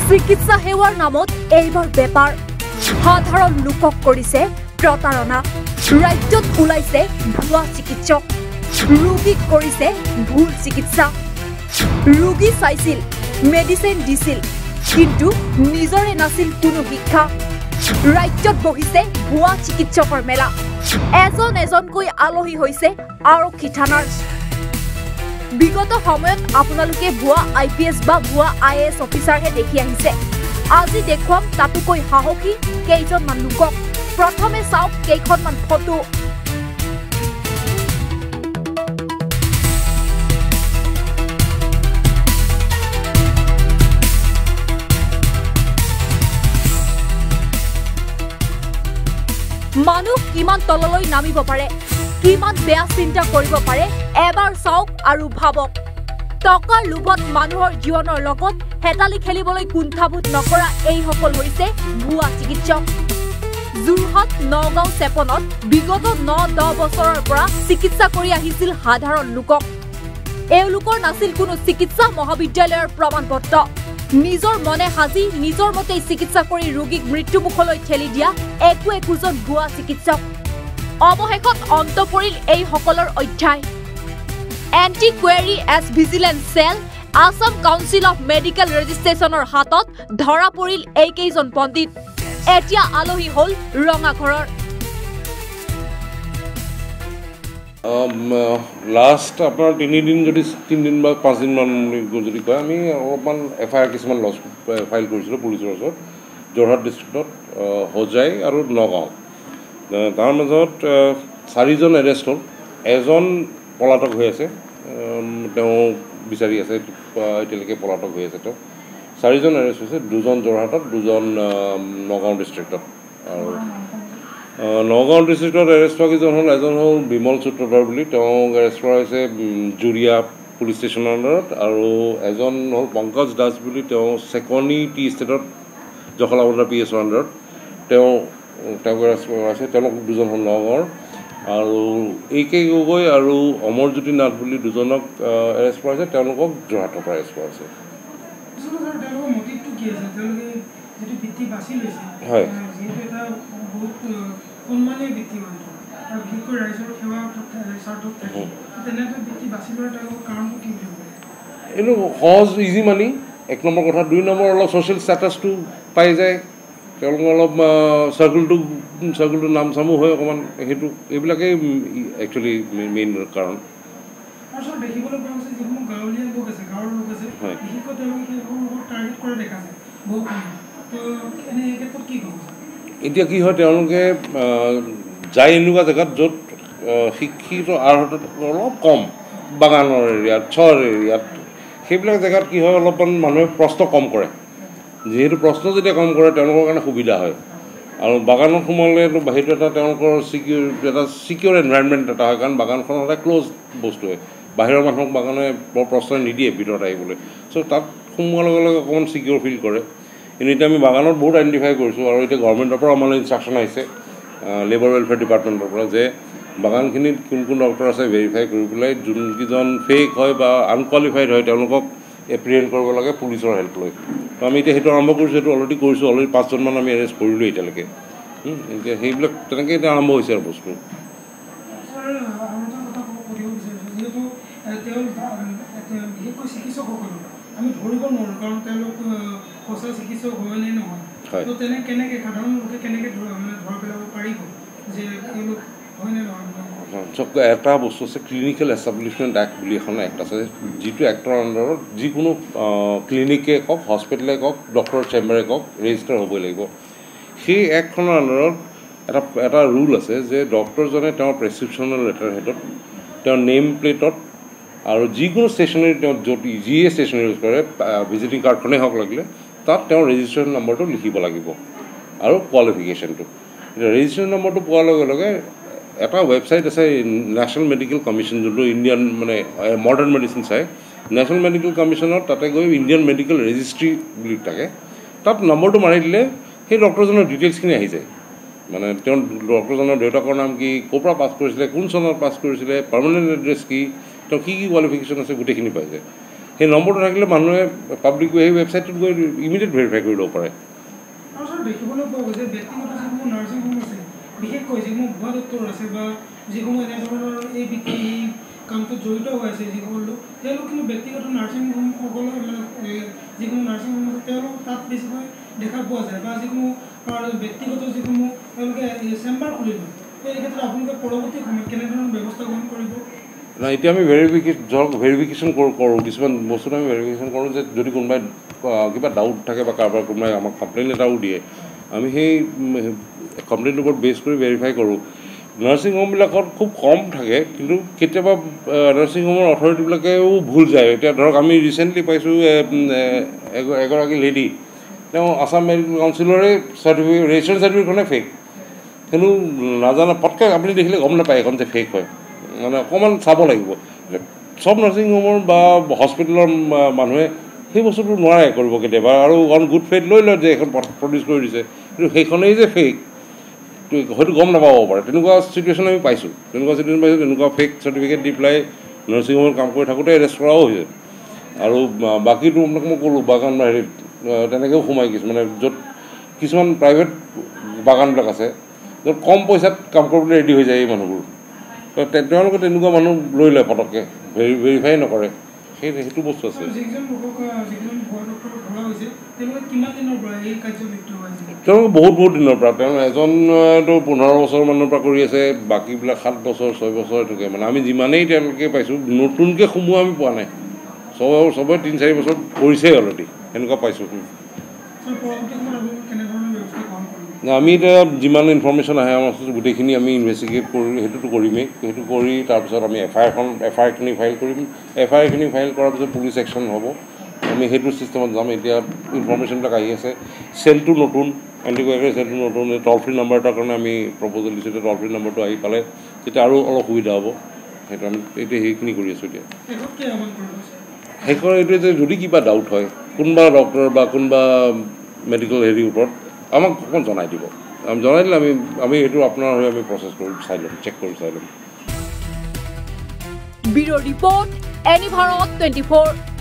চিকিৎসা সেৱাৰ নামত এইবাৰ বেপাৰ সাধাৰণ লোকক কৰিছে প্ৰতাৰণা ৰাজ্যত ওলাইছে ভুৱা চিকিৎসক ৰোগীক কৰিছে ভুল চিকিৎসা ৰোগী চাইছিল মেডিচিন দিছিল কিন্তু নিজৰে নাছিল কোনো শিক্ষা ৰাজ্যত বহিছে ভুৱা চিকিৎসকৰ মেলা এজনকৈ আলহী হৈছে আৰক্ষী থানাৰ বিগত সময়ত আপোনালোকে ভুৱা আইপিএছ বা ভুৱা আইএএছ অফিচাৰহে দেখি আহিছে আজি দেখুৱাম তাতোকৈ সাহসী কেইজনমান লোকক প্ৰথমে চাওক কেইখনমান ফটো মানুহ কিমান তললৈ নামিব পাৰে কিমান বেয়া চিন্তা কৰিব পাৰে এবাৰ চাওক আৰু ভাবক টকাৰ লোভত মানুহৰ জীৱনৰ লগত হেতালি খেলিবলৈ কুণ্ঠাবোধ নকৰা এই সকল হৈছে ভুৱা চিকিৎসক যোৰহাট নগাঁও চেপনত বিগত 9-10 বছৰৰ পৰা চিকিৎসা কৰি আহিছিল সাধাৰণ লোকক এওঁলোকৰ নাছিল কোনো চিকিৎসা মহাবিদ্যালয়ৰ প্ৰমাণপত্ৰ নিজৰ মনে সাজি নিজৰ মতেই চিকিৎসা কৰি ৰোগীক মৃত্যুমুখলৈ ঠেলি দিয়া একোজন ভুৱা চিকিৎসক অৱশেষত অন্ত পৰিল এই সকলৰ অধ্যায় এন্টি কোৱেৰী এছ vigilance cell Assam council of medical ৰেজিষ্ট্ৰেচনৰ হাতত ধৰা পৰিল এইকেইজন পণ্ডিত এতিয়া আলহী হল ৰঙাঘৰৰ লাষ্ট আপোনাৰ 3 দিন যদি 3 দিন বা 5 দিন মান যদি কয় আমি অলপমান এফআইআৰ কিছুমান লছ ফাইল কৰিছিলোঁ পুলিচৰ ওচৰত যোৰহাট ডিষ্ট্ৰিক্টত হোজাই আৰু নগাঁও তাৰ মাজত 4জন এৰেষ্ট হ'ল এজন পলাতক হৈ আছে তেওঁ বিচাৰি আছে এতিয়ালৈকে পলাতক হৈ আছে তেওঁ 4জন এৰেষ্ট হৈছে 2জন যোৰহাটত 2জন নগাঁও ডিষ্ট্ৰিক্টত আৰু নগাঁও ডিষ্ট্ৰিক্টত এৰেষ্ট হোৱা কেইজন হ'ল এজন হ'ল বিমল সূত্ৰধৰ বুলি তেওঁক এৰেষ্ট কৰা হৈছে জুৰিয়া পুলিচ ষ্টেচনৰ আণ্ডাৰত আৰু এজন হ'ল পংকজ দাস বুলি তেওঁ চেকনি টি ষ্টেটত জখলাবন্ধা PSৰ আণ্ডাৰত তেওঁক এৰেষ্ট কৰা হৈছে তেওঁলোক 2জন হ'ল নগাঁৱৰ আৰু AK গগৈ আৰু অমৰজ্যোতি নাথ বুলি 2জনক এৰেষ্ট কৰা হৈছে তেওঁলোকক যোৰহাটৰ পৰা এৰেষ্ট কৰা হৈছে হয় এইটো সহজ ইজি মানি 1 নম্বৰ কথা 2 নম্বৰ অলপ ছ'চিয়েল ষ্টেটাছটো পাই যায় তেওঁলোকে অলপ চাৰ্কুলটো নাম চামো হয় অকণমান সেইটো এইবিলাকেই একচুৱেলি মেইন কাৰণ এতিয়া কি হয় তেওঁলোকে যায় এনেকুৱা জেগাত য'ত শিক্ষিত আৰ্হতা অলপ কম বাগানৰ এৰিয়াত চহৰ এৰিয়াত সেইবিলাক জেগাত কি হয় অলপমান মানুহে প্ৰশ্ন কম কৰে যিহেতু প্ৰশ্ন যেতিয়া কম কৰে তেওঁলোকৰ কাৰণে সুবিধা হয় আৰু বাগানত সোমালেতো সেইটো এটা তেওঁলোকৰ চিকিউৰ এনভাইৰনমেণ্ট এটা হয় কাৰণ বাগানখন সদায় ক্ল'জ বস্তু হয় বাহিৰৰ মানুহক বাগানে বৰ প্ৰশ্ন নিদিয়ে ভিতৰত আহিবলৈ চ' তাত সোমোৱাৰ লগে লগে অকণমান চিকিউৰ ফিল কৰে কিন্তু এতিয়া আমি বাগানত বহুত আইডেণ্টিফাই কৰিছোঁ আৰু এতিয়া গভৰ্ণমেণ্টৰ পৰা আমালৈ ইনষ্ট্ৰাকশ্যন আহিছে লেবাৰ ৱেলফেয়াৰ ডিপাৰ্টমেণ্টৰ পৰা যে বাগানখিনিত কোন ডক্টৰ আছে ভেৰিফাই কৰি পেলাই যোনকেইজন ফেক হয় বা আনকুৱালিফাইড হয় তেওঁলোকক এপ্ৰিহেণ্ড কৰিব লাগে পুলিচৰ হেল্প লৈ তো আমি এতিয়া সেইটো আৰম্ভ কৰিছোঁ সেইটো অলৰেডি কৰিছোঁ অলৰেডি 5জনমান আমি এৰেষ্ট কৰিলোঁ এতিয়ালৈকে এতিয়া সেইবিলাক তেনেকৈ এতিয়া আৰম্ভ হৈছে আৰু বস্তু আমি ধৰিব নোৱাৰোঁ কাৰণ তেওঁলোক সঁচা চিকিৎসক হয় নে নহয় তো কেনেকৈ সাধাৰণ লোকে কেনেকৈ ধৰা পেলাব পাৰিব যে তেওঁলোক হয় নে নহয় এটা বস্তু আছে ক্লিনিকেল এষ্টাব্লিছমেণ্ট এক্ট বুলি এখন এক্ট আছে যিটো এক্টৰ আণ্ডাৰত যিকোনো ক্লিনিকে কওক হস্পিটেলে কওক ডক্টৰৰ চেম্বাৰে কওক ৰেজিষ্টাৰ হ'বই লাগিব সেই এক্টখনৰ আণ্ডাৰত এটা ৰুল আছে যে ডক্টৰজনে তেওঁৰ প্ৰেছক্ৰিপশ্যনৰ লেটাৰ হেডত তেওঁৰ নেম প্লেটত আৰু যিকোনো ষ্টেচনাৰী তেওঁ য'ত যিয়ে ষ্টেচনাৰী ইউজ কৰে ভিজিটিং কাৰ্ডখনেই হওক লাগিলে তাত তেওঁৰ ৰেজিষ্ট্ৰেশ্যন নম্বৰটো লিখিব লাগিব আৰু কোৱালিফিকেশ্যনটো এতিয়া ৰেজিষ্ট্ৰেশ্যন নম্বৰটো পোৱাৰ লগে লগে এটা ৱেবছাইট আছে নেশ্যনেল মেডিকেল কমিশ্যন যোনটো ইণ্ডিয়ান মানে মডাৰ্ণ মেডিচিন চাই নেশ্যনেল মেডিকেল কমিশ্যনত তাতে গৈ ইণ্ডিয়ান মেডিকেল ৰেজিষ্ট্ৰি বুলি থাকে তাত নম্বৰটো মাৰি দিলে সেই ডক্টৰজনৰ ডিটেইলছখিনি আহি যায় মানে তেওঁ ডক্টৰজনৰ দেউতাকৰ নাম কি ক'ৰ পৰা পাছ কৰিছিলে কোন চনত পাছ কৰিছিলে পাৰ্মানেণ্ট এড্ৰেছ কি তেওঁ কি কোৱালিফিকেশ্যন আছে গোটেইখিনি পাই যায় সেই নম্বৰটো থাকিলে মানুহে পাব্লিক সেই ৱেবছাইটটোত গৈ ইমিডিয়েট ভেৰিফাই কৰি ল'ব পাৰে আৰু স্যাৰ দেখিবলৈ পোৱা গৈছে ব্যক্তিগত যিসমূহ নাৰ্ছিং হোম আছে বিশেষকৈ যিসমূহ ভুৱা ডক্টৰ আছে বা যিসমূহ এনেধৰণৰ এই কামটোত জড়িত হৈ আছে যিসকল লোক তেওঁলোক কিন্তু ব্যক্তিগত নাৰ্ছিং হোমসকলৰ মানে যিসমূহ নাৰ্ছিং হোম আছে তেওঁলোক তাত বেছিকৈ দেখা পোৱা যায় বা যিসমূহ ব্যক্তিগত যিসমূহ তেওঁলোকে চেম্বাৰ খুলি লয় এই ক্ষেত্ৰত আপোনালোকে পৰৱৰ্তী সময়ত কেনেধৰণৰ ব্যৱস্থা গ্ৰহণ কৰিব না এতিয়া আমি ভেৰিফিকেশ্যন কৰোঁ কিছুমান বস্তুত আমি ভেৰিফিকেশ্যন কৰোঁ যে যদি কোনোবাই কিবা ডাউট থাকে বা কাৰোবাৰ কোনোবাই আমাক কমপ্লেইন এটাও দিয়ে আমি সেই কমপ্লেইনটোৰ ওপৰত বেছ কৰি ভেৰিফাই কৰোঁ নাৰ্ছিং হোমবিলাকত খুব কম থাকে কিন্তু কেতিয়াবা নাৰ্ছিং হোমৰ অথৰিটিবিলাকেও ভুল যায় এতিয়া ধৰক আমি ৰিচেণ্টলি পাইছোঁ এগৰাকী লেডি তেওঁ আছাম মেডিকেল কাউন্সিলৰে ৰেজিষ্ট্ৰেশ্যন চাৰ্টিফিকেটখনে ফেক কিন্তু নাজানা পটকৈ আপুনি দেখিলে গম নাপায় এখন যে ফেক হয় মানে অকণমান চাব লাগিব চব নাৰ্ছিং হোমৰ বা হস্পিটেলৰ মানুহে সেই বস্তুটো নোৱাৰে কৰিব কেতিয়াবা আৰু অন গুড ফেইথ লৈ লয় যে এখন প্ৰডিউচ কৰি দিছে কিন্তু সেইখনেই যে ফেক হয়তো গম নাপাব পাৰে তেনেকুৱা চিটুৱেশ্যন আমি পাইছোঁ তেনেকুৱা ফেক চাৰ্টিফিকেট দি পেলাই নাৰ্ছিং হোমত কাম কৰি থাকোঁতে এৰেষ্ট কৰাও হৈছে আৰু বাকীটো আপোনাক মই ক'লোঁ বাগান হেৰিত তেনেকৈও সোমাই মানে য'ত কিছুমান প্ৰাইভেট বাগানবিলাক আছে য'ত কম পইচাত কাম কৰিবলৈ ৰেডি হৈ যায় এই মানুহবোৰ তেওঁলোকে তেনেকুৱা মানুহ লৈ লয় পটককৈ ভেৰিফাই নকৰে সেইটো বস্তু আছে তেওঁলোকে বহুত দিনৰ পৰা তেওঁ এজনতো 15 বছৰমানৰ পৰা কৰি আছে বাকীবিলাক 7 বছৰ 6 বছৰ এইটোকে মানে আমি যিমানেই তেওঁলোকে পাইছোঁ নতুনকৈ সোমোৱা আমি পোৱা নাই চবে 3-4 বছৰ কৰিছেই অলৰেডি সেনেকুৱা পাইছোঁ আমি এতিয়া যিমান ইনফৰ্মেশ্যন আহে আমাৰ ওচৰত গোটেইখিনি আমি ইনভেষ্টিগেট কৰি সেইটোতো কৰিমেই সেইটো কৰি তাৰপিছত আমি এফআইআৰখিনি ফাইল কৰিম এফআইআৰখিনি ফাইল কৰাৰ পিছত পুলিচ একশ্যন হ'ব আমি সেইটো ছিষ্টেমত যাম এতিয়া ইনফৰ্মেশ্যনবিলাক আহি আছে চেলটো নতুন এণ্টিকুৱাৰী চেলটো নতুন টল ফ্ৰী নাম্বাৰ এটাৰ কাৰণে আমি প্ৰপ'জেল দিছোঁ এতিয়া টল ফ্ৰী নাম্বাৰটো আহি পালে তেতিয়া আৰু অলপ সুবিধা হ'ব সেইটো আমি এতিয়া সেইখিনি কৰি আছোঁ এতিয়া শেষৰ এইটোৱে যে যদি কিবা ডাউট হয় কোনোবা ডক্টৰ বা কোনোবা মেডিকেল হেৰিৰ ওপৰত আমাক অকণ জনাই দিব জনাই দিলে আমি এইটো আপোনাৰ হৈ আমি প্ৰচেছ কৰি চাই ল'ম চেক কৰি চাই ল'ম ব্যুৰ' ৰিপৰ্ট এনি ভাৰত 24